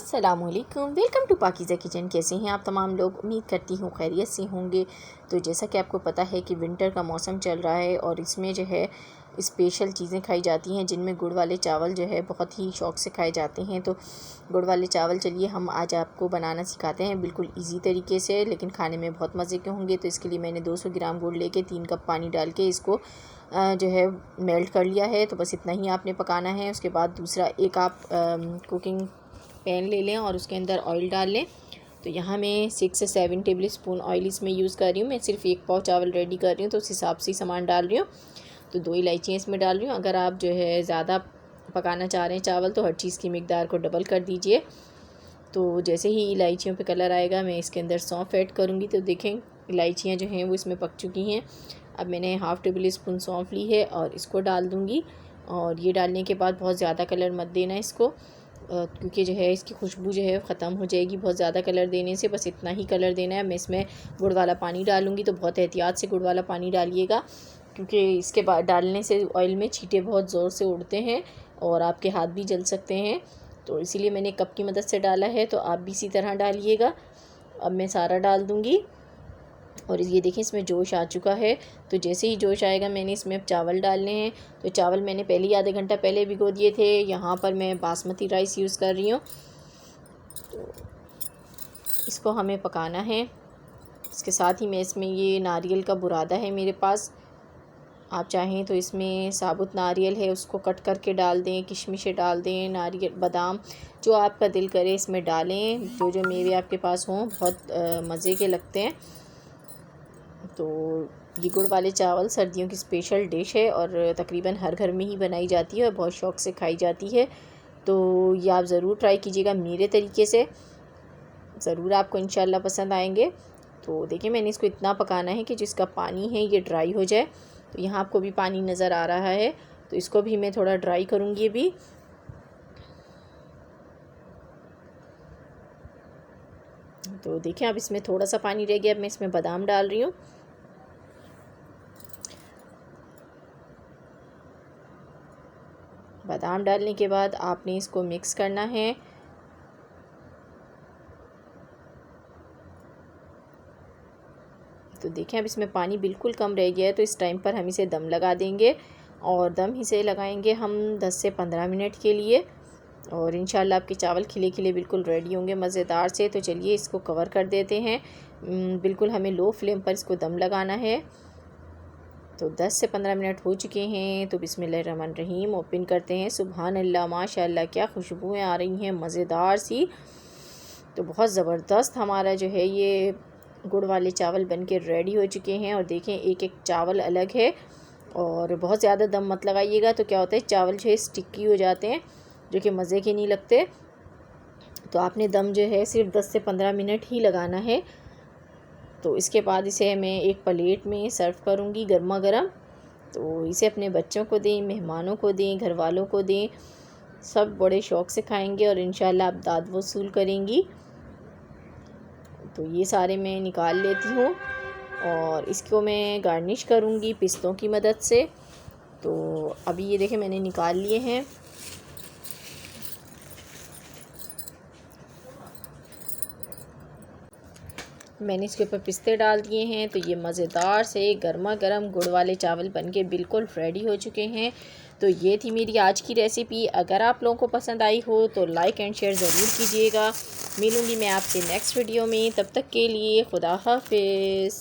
अस्सलामुअलैकुम, welcome to Pakeezah kitchen. कैसे हैं आप तमाम लोग? उम्मीद करती हूँ खैरियत से होंगे। तो जैसा कि आपको पता है कि विंटर का मौसम चल रहा है और इसमें जो है स्पेशल चीज़ें खाई जाती हैं, जिनमें गुड़ वाले चावल जो है बहुत ही शौक़ से खाए जाते हैं। तो गुड़ वाले चावल चलिए हम आज आपको बनाना सिखाते हैं, बिल्कुल ईजी तरीके से, लेकिन खाने में बहुत मज़े के होंगे। तो इसके लिए मैंने 200 ग्राम गुड़ लेके 3 कप पानी डाल के इसको जो है मेल्ट कर लिया है। तो बस इतना ही आपने पकाना है। उसके बाद दूसरा एक आप कुकिंग पैन ले लें और उसके अंदर ऑयल डाल लें। तो यहाँ मैं 6 से 7 टेबल स्पून ऑयल इसमें यूज़ कर रही हूँ। मैं सिर्फ 1 पाव चावल रेडी कर रही हूँ, तो उस हिसाब से ही सामान डाल रही हूँ। तो 2 इलायचियाँ इसमें डाल रही हूँ। अगर आप जो है ज़्यादा पकाना चाह रहे हैं चावल, तो हर चीज़ की मिकदार को डबल कर दीजिए। तो जैसे ही इलायचियों पे कलर आएगा, मैं इसके अंदर सौंफ ऐड करूँगी। तो देखें इलायचियाँ जो हैं वो इसमें पक चुकी हैं। अब मैंने हाफ़ टेबल स्पून सौंफ ली है और इसको डाल दूँगी। और ये डालने के बाद बहुत ज़्यादा कलर मत देना इसको, क्योंकि जो है इसकी खुशबू जो है ख़त्म हो जाएगी बहुत ज़्यादा कलर देने से। बस इतना ही कलर देना है। मैं इसमें गुड़ वाला पानी डालूँगी, तो बहुत एहतियात से गुड़ वाला पानी डालिएगा, क्योंकि इसके बाद डालने से ऑयल में छींटे बहुत ज़ोर से उड़ते हैं और आपके हाथ भी जल सकते हैं। तो इसीलिए मैंने कप की मदद से डाला है, तो आप भी इसी तरह डालिएगा। अब मैं सारा डाल दूँगी और ये देखें इसमें जोश आ चुका है। तो जैसे ही जोश आएगा, मैंने इसमें अब चावल डालने हैं। तो चावल मैंने पहले ही आधे घंटा पहले भिगो दिए थे। यहाँ पर मैं बासमती राइस यूज़ कर रही हूँ। तो इसको हमें पकाना है। इसके साथ ही मैं इसमें ये नारियल का बुरादा है मेरे पास, आप चाहें तो इसमें साबुत नारियल है उसको कट करके डाल दें, किशमिशें डाल दें, नारियल बादाम जो आपका दिल करे इसमें डालें। जो जो मेवे आपके पास हों, बहुत मज़े के लगते हैं। तो ये गुड़ वाले चावल सर्दियों की स्पेशल डिश है और तकरीबन हर घर में ही बनाई जाती है और बहुत शौक़ से खाई जाती है। तो ये आप ज़रूर ट्राई कीजिएगा मेरे तरीके से, ज़रूर आपको इंशाल्लाह पसंद आएंगे। तो देखिए मैंने इसको इतना पकाना है कि जिसका पानी है ये ड्राई हो जाए। तो यहाँ आपको भी पानी नज़र आ रहा है, तो इसको भी मैं थोड़ा ड्राई करूँगी अभी। तो देखिए अब इसमें थोड़ा सा पानी रह गया। अब मैं इसमें बादाम डाल रही हूँ। बादाम डालने के बाद आपने इसको मिक्स करना है। तो देखें अब इसमें पानी बिल्कुल कम रह गया है। तो इस टाइम पर हम इसे दम लगा देंगे और दम इसे लगाएंगे हम 10 से 15 मिनट के लिए। और इंशाल्लाह आपके चावल खिले खिले बिल्कुल रेडी होंगे मज़ेदार से। तो चलिए इसको कवर कर देते हैं। बिल्कुल हमें लो फ्लेम पर इसको दम लगाना है। तो 10 से 15 मिनट हो चुके हैं। तो बिस्मिल्लाहिर्रहमानिर्रहीम ओपन करते हैं। सुभान अल्लाह, माशाअल्लाह, क्या खुशबुएँ आ रही हैं मज़ेदार सी। तो बहुत ज़बरदस्त हमारा जो है ये गुड़ वाले चावल बन के रेडी हो चुके हैं। और देखें एक एक चावल अलग है। और बहुत ज़्यादा दम मत लगाइएगा, तो क्या होता है चावल जो है स्टिकी हो जाते हैं, जो कि मज़े के नहीं लगते। तो आपने दम जो है सिर्फ 10 से 15 मिनट ही लगाना है। तो इसके बाद इसे मैं एक प्लेट में सर्व करूँगी गर्मा गर्म। तो इसे अपने बच्चों को दें, मेहमानों को दें, घर वालों को दें, सब बड़े शौक़ से खाएंगे और इंशाल्लाह आप दाद वसूल करेंगी। तो ये सारे मैं निकाल लेती हूँ और इसको मैं गार्निश करूँगी पिस्तों की मदद से। तो अभी ये देखें मैंने निकाल लिए हैं। मैंने इसके ऊपर पिस्ते डाल दिए हैं। तो ये मज़ेदार से गर्मा गर्म गुड़ वाले चावल बनके बिल्कुल रेडी हो चुके हैं। तो ये थी मेरी आज की रेसिपी। अगर आप लोगों को पसंद आई हो तो लाइक एंड शेयर ज़रूर कीजिएगा। मिलूँगी मैं आपसे नेक्स्ट वीडियो में, तब तक के लिए खुदा हाफिज़।